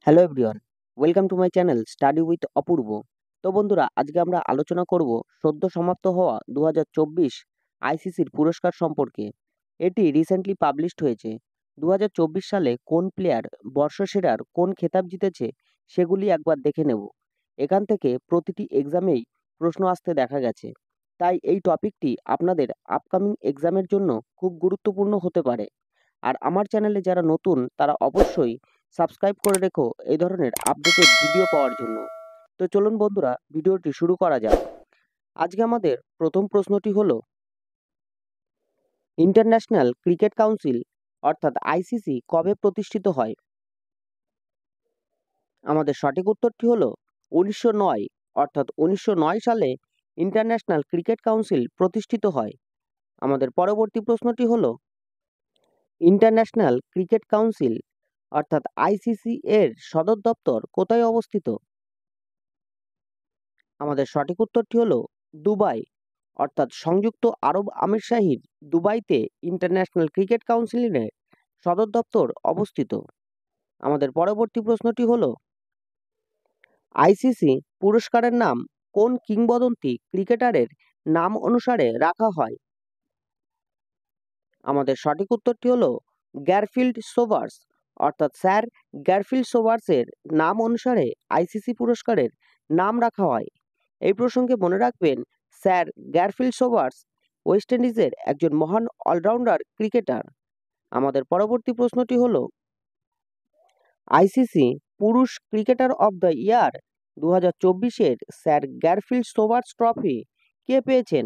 Hello everyone, welcome to my channel study with Apurba. তো বন্ধুরা, আজকে আমরা আলোচনা করব সদ্য সমাপ্ত হওয়া 2024 আইসিসির পুরস্কার সম্পর্কে। এটি রিসেন্টলি পাবলিশড হয়েছে। 2024 সালে কোন প্লেয়ার বর্ষসেরার কোন খেতাব জিতেছে সেগুলি একবার দেখে নেব। এখান থেকে প্রতিটি এক্সামেই প্রশ্ন আসতে দেখা গেছে, তাই এই টপিকটি আপনাদের আপকামিং এক্সামের জন্য খুব গুরুত্বপূর্ণ হতে পারে। আর আমার চ্যানেলে যারা নতুন তারা অবশ্যই সাবস্ক্রাইব করে রেখো এই ধরনের আপডেটেড ভিডিও পাওয়ার জন্য। তো চলুন বন্ধুরা, ভিডিওটি শুরু করা যাক। আজকে আমাদের প্রথম প্রশ্নটি হলো, ইন্টারন্যাশনাল ক্রিকেট কাউন্সিল অর্থাৎ আইসিসি কবে প্রতিষ্ঠিত হয়? আমাদের সঠিক উত্তরটি হলো 1909, অর্থাৎ 1909 সালে ইন্টারন্যাশনাল ক্রিকেট কাউন্সিল প্রতিষ্ঠিত হয়। আমাদের পরবর্তী প্রশ্নটি হলো, ইন্টারন্যাশনাল ক্রিকেট কাউন্সিল অর্থাৎ আইসিসি এর সদর দপ্তর কোথায় অবস্থিত? আমাদের সঠিক উত্তরটি হলো দুবাই, অর্থাৎ সংযুক্ত আরব আমিরশাহির দুবাইতে ইন্টারন্যাশনাল ক্রিকেট কাউন্সিলের সদর দপ্তর অবস্থিত। আমাদের পরবর্তী প্রশ্নটি হলো, আইসিসি পুরস্কারের নাম কোন কিংবদন্তি ক্রিকেটারের নাম অনুসারে রাখা হয়? আমাদের সঠিক উত্তরটি হলো গ্যারফিল্ড সোবার্স, অর্থাৎ স্যার গ্যারফিল্ড সোবার্সের নাম অনুসারে আইসিসি পুরস্কারের নাম রাখা হয়। এই প্রসঙ্গে মনে রাখবেন, স্যার গ্যারফিল্ড সোবার্স ওয়েস্ট ইন্ডিজের একজন মহান অলরাউন্ডার ক্রিকেটার। আমাদের পরবর্তী প্রশ্নটি হলো, আইসিসি পুরুষ ক্রিকেটার অব দ্য ইয়ার 2024-এর স্যার গ্যারফিল্ড সোবার্স ট্রফি কে পেয়েছেন?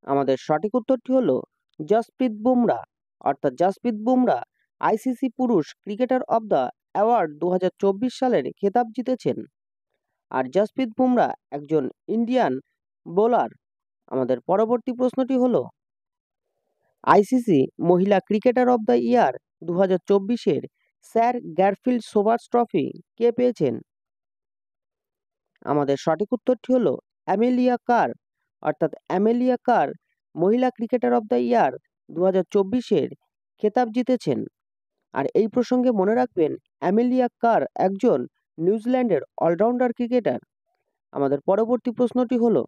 আমাদের সঠিক উত্তরটি হলো জসপ্রীত বুমরা, অর্থাৎ জসপ্রীত বুমরা আইসিসি পুরুষ ক্রিকেটার অব দ্য অ্যাওয়ার্ড 2024 সালের খেতাব জিতেছেন। আর জসপ্রীত বুমরা একজন ইন্ডিয়ান বোলার। আমাদের পরবর্তী প্রশ্নটি হলো, আইসিসি মহিলা ক্রিকেটার অব দ্য ইয়ার 2024-এর স্যার গ্যারফিল্ড সোবার্স ট্রফি কে পেয়েছেন? আমাদের সঠিক উত্তরটি হলো অ্যামেলিয়া কার, অর্থাৎ অ্যামেলিয়া কার মহিলা ক্রিকেটার অব দ্য ইয়ার 2024-এর খেতাব জিতেছেন। আর এই প্রসঙ্গে মনে রাখবেন, অ্যামেলিয়া কার একজন নিউজিল্যান্ডের অলরাউন্ডার ক্রিকেটার। আমাদের পরবর্তী প্রশ্নটি হলো,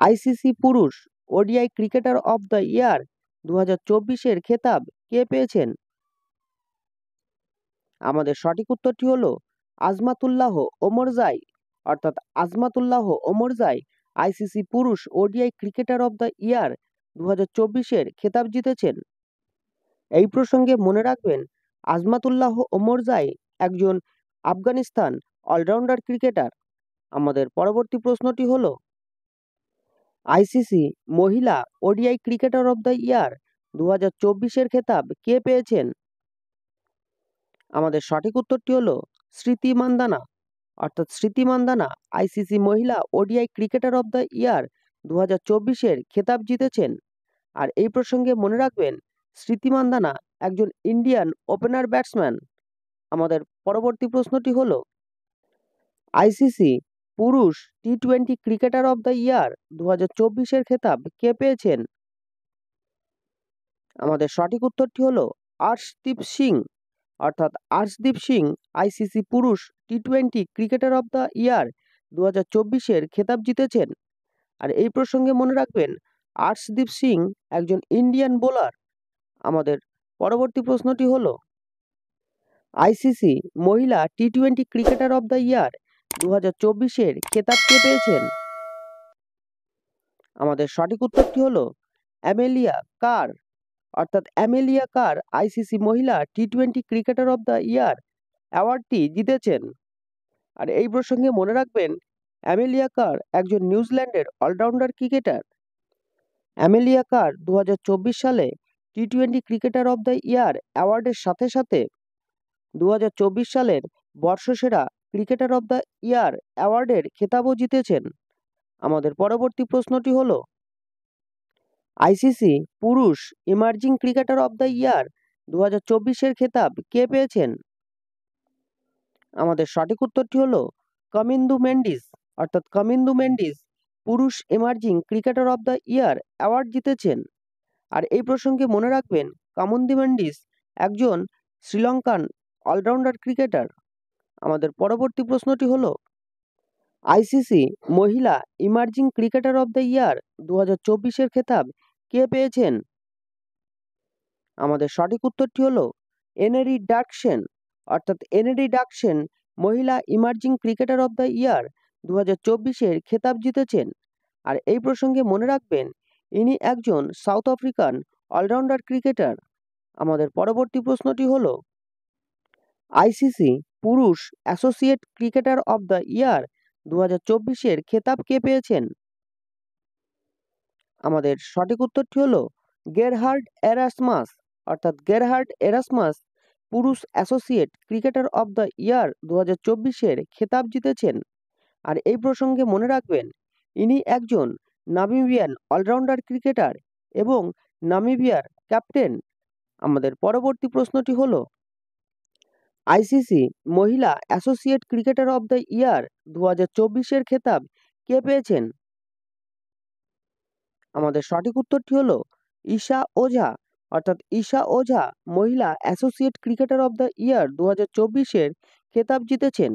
আইসিসি পুরুষ ODI cricketer of the year 2024-এর খেতাব কে পেয়েছেন? আমাদের সঠিক উত্তরটি হলো আজমাতুল্লাহ ওমরজাই, অর্থাৎ আজমাতুল্লাহ ওমরজাই আইসিসি পুরুষ ODI cricketer of the year 2024-এর খেতাব জিতেছেন। এই প্রসঙ্গে মনে রাখবেন, আজমাতুল্লাহ ওমরজাই একজন আফগানিস্তান অলরাউন্ডার ক্রিকেটার। আমাদের পরবর্তী প্রশ্নটি হলো, আইসিসি মহিলা ODI cricketer of the year 2024-এর খেতাব কে পেয়েছেন? আমাদের সঠিক উত্তরটি হলো স্মৃতি মান্দানা, অর্থাৎ স্মৃতি মান্দানা আইসিসি মহিলা ODI cricketer of the year 2024-এর খেতাব জিতেছেন। আর এই প্রসঙ্গে মনে রাখবেন, স্মৃতি মান্দানা একজন ইন্ডিয়ান ওপেনার ব্যাটসম্যান। আমাদের পরবর্তী প্রশ্নটি হলো, আইসিসি পুরুষ টি-20 ক্রিকেটার অব দ্য ইয়ার 2024-এর খেতাব কে পেয়েছেন? আমাদের সঠিক উত্তরটি হলো আর্শদীপ সিং, অর্থাৎ আর্শদীপ সিং আইসিসি পুরুষ টি-20 ক্রিকেটার অব দ্য ইয়ার 2024-এর খেতাব জিতেছেন। আর এই প্রসঙ্গে মনে রাখবেন, আর্শদীপ সিং একজন ইন্ডিয়ান বোলার। আমাদের পরবর্তী প্রশ্নটি হলো, আইসিসি মহিলা টি-20 ক্রিকেটার অব দ্য ইয়ার 2024-এর খেতাব কে পেয়েছেন? আমাদের সঠিক উত্তরটি হলো অ্যামেলিয়া কার, অর্থাৎ অ্যামেলিয়া কার আইসিসি মহিলা টি-20 ক্রিকেটার অব দ্য ইয়ার অ্যাওয়ার্ডটি জিতেছেন। আর এই প্রসঙ্গে মনে রাখবেন, অ্যামেলিয়া কার একজন নিউজিল্যান্ডের অলরাউন্ডার ক্রিকেটার। অ্যামেলিয়া কার 2024 সালে টি-20 ক্রিকেটার অব দ্য ইয়ার অ্যাওয়ার্ডের সাথে সাথে 2024 সালের বর্ষসেরা ক্রিকেটার অব দ্য ইয়ার অ্যাওয়ার্ডের খেতাবও জিতেছেন। আমাদের পরবর্তী প্রশ্নটি হলো, আইসিসি পুরুষ emerging cricketer of the year 2024-এর খেতাব কে পেয়েছেন? আমাদের সঠিক উত্তরটি হলো কামিন্দু মেন্ডিস, অর্থাৎ কামিন্দু মেন্ডিস পুরুষ emerging cricketer of the year award জিতেছেন। আর এই প্রসঙ্গে মনে রাখবেন, কামিন্দু মেন্ডিস একজন শ্রীলঙ্কান অলরাউন্ডার ক্রিকেটার? আমাদের পরবর্তী প্রশ্নটি হলো আইসিসি মহিলা emerging cricketer of the year 2024-এর খেতাব কে পেয়েছেন? আমাদের সঠিক উত্তরটি হলো এনেরি ডাকসেন। অর্থাৎ এনেরি ডাকসেন মহিলা emerging cricketer of the year 2024-এর খেতাব জিতেছেন। আর এই প্রসঙ্গে মনে রাখবেন, ইনি একজন সাউথ আফ্রিকান অলরাউন্ডার ক্রিকেটার। আমাদের পরবর্তী প্রশ্নটি হলো আইসিসি পুরুষ associate cricketer of the year 2024-এর খেতাব কে পেয়েছেন? আমাদের সঠিক উত্তরটি হলো গেরহার্ড এরাসমাস। অর্থাৎ গেরহার্ড এরাসমাস পুরুষ associate cricketer of the year 2024-এর খেতাব জিতেছেন। আর এই প্রসঙ্গে মনে রাখবেন, ইনি একজন নামিবিয়ান অলরাউন্ডার ক্রিকেটার এবং নামিবিয়ার ক্যাপ্টেন। আমাদের পরবর্তী প্রশ্নটি হলো আইসিসি মহিলা associate cricketer of the year 2024-এর খেতাব কে পেয়েছেন? আমাদের সঠিক উত্তরটি হলো ঈশা ওঝা। অর্থাৎ ঈশা ওঝা মহিলা associate cricketer of the year 2024-এর খেতাব জিতেছেন।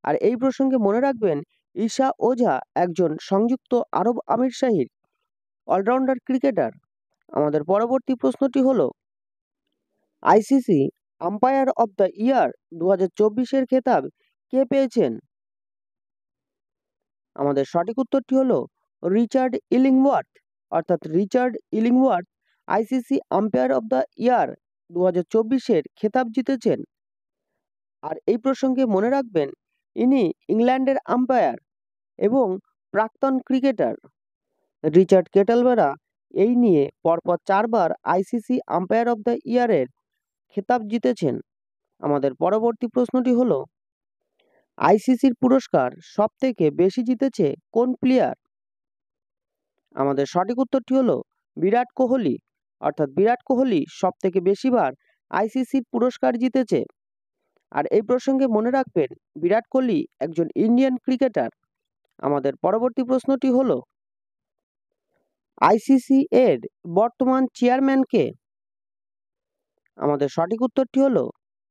আর এই প্রসঙ্গে মনে রাখবেন, ঈশা ওঝা একজন সংযুক্ত আরব আমিরশাহীর অলরাউন্ডার ক্রিকেটার। আমাদের পরবর্তী প্রশ্নটি হলো ICC umpire of the year 2024-এর খেতাব কে পেয়েছেন? আমাদের সঠিক উত্তরটি হলো রিচার্ড ইলিংওয়ার্থ। অর্থাৎ Richard Illingworth ICC umpire of the year 2024-এর খেতাব জিতেছেন। আর এই প্রসঙ্গে মনে রাখবেন, ইনি ইংল্যান্ডের আম্পায়ার এবং প্রাক্তন ক্রিকেটার। রিচার্ড কেটেলবেরা এই নিয়ে পরপর 4বার আইসিসি আম্পায়ার অব দ্য ইয়ারের খেতাব জিতেছেন। আমাদের পরবর্তী প্রশ্নটি হলো আইসিসির পুরস্কার সবথেকে বেশি জিতেছে কোন প্লেয়ার? আমাদের সঠিক উত্তরটি হলো বিরাট কোহলি। অর্থাৎ বিরাট কোহলি সবথেকে বেশিবার আইসিসির পুরস্কার জিতেছে। আর এই প্রসঙ্গে মনে রাখবেন, বিরাট কোহলি একজন ইন্ডিয়ান ক্রিকেটার। আমাদের পরবর্তী প্রশ্নটি হলো আইসিসি এর বর্তমান চেয়ারম্যান কে? আমাদের সঠিক উত্তরটি হলো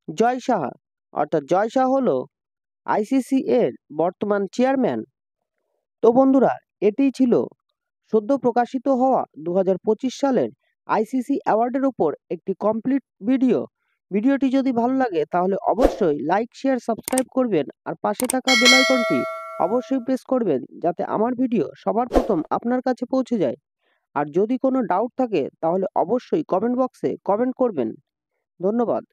জয় সাহা। অর্থাৎ জয় সাহা হলো আইসিসি এর বর্তমান চেয়ারম্যান। তো বন্ধুরা, এটিই ছিল সদ্য প্রকাশিত হওয়া 2025 সালের আইসিসি অ্যাওয়ার্ডের উপর একটি কমপ্লিট ভিডিও। ভিডিওটি যদি ভালো লাগে তাহলে অবশ্যই লাইক, শেয়ার, সাবস্ক্রাইব করবেন আর পাশে থাকা বেল আইকনটি অবশ্যই প্রেস করবেন, যাতে আমার ভিডিও সবার প্রথম আপনার কাছে পৌঁছে যায়। আর যদি কোনো ডাউট থাকে তাহলে অবশ্যই কমেন্ট বক্সে কমেন্ট করবেন। ধন্যবাদ।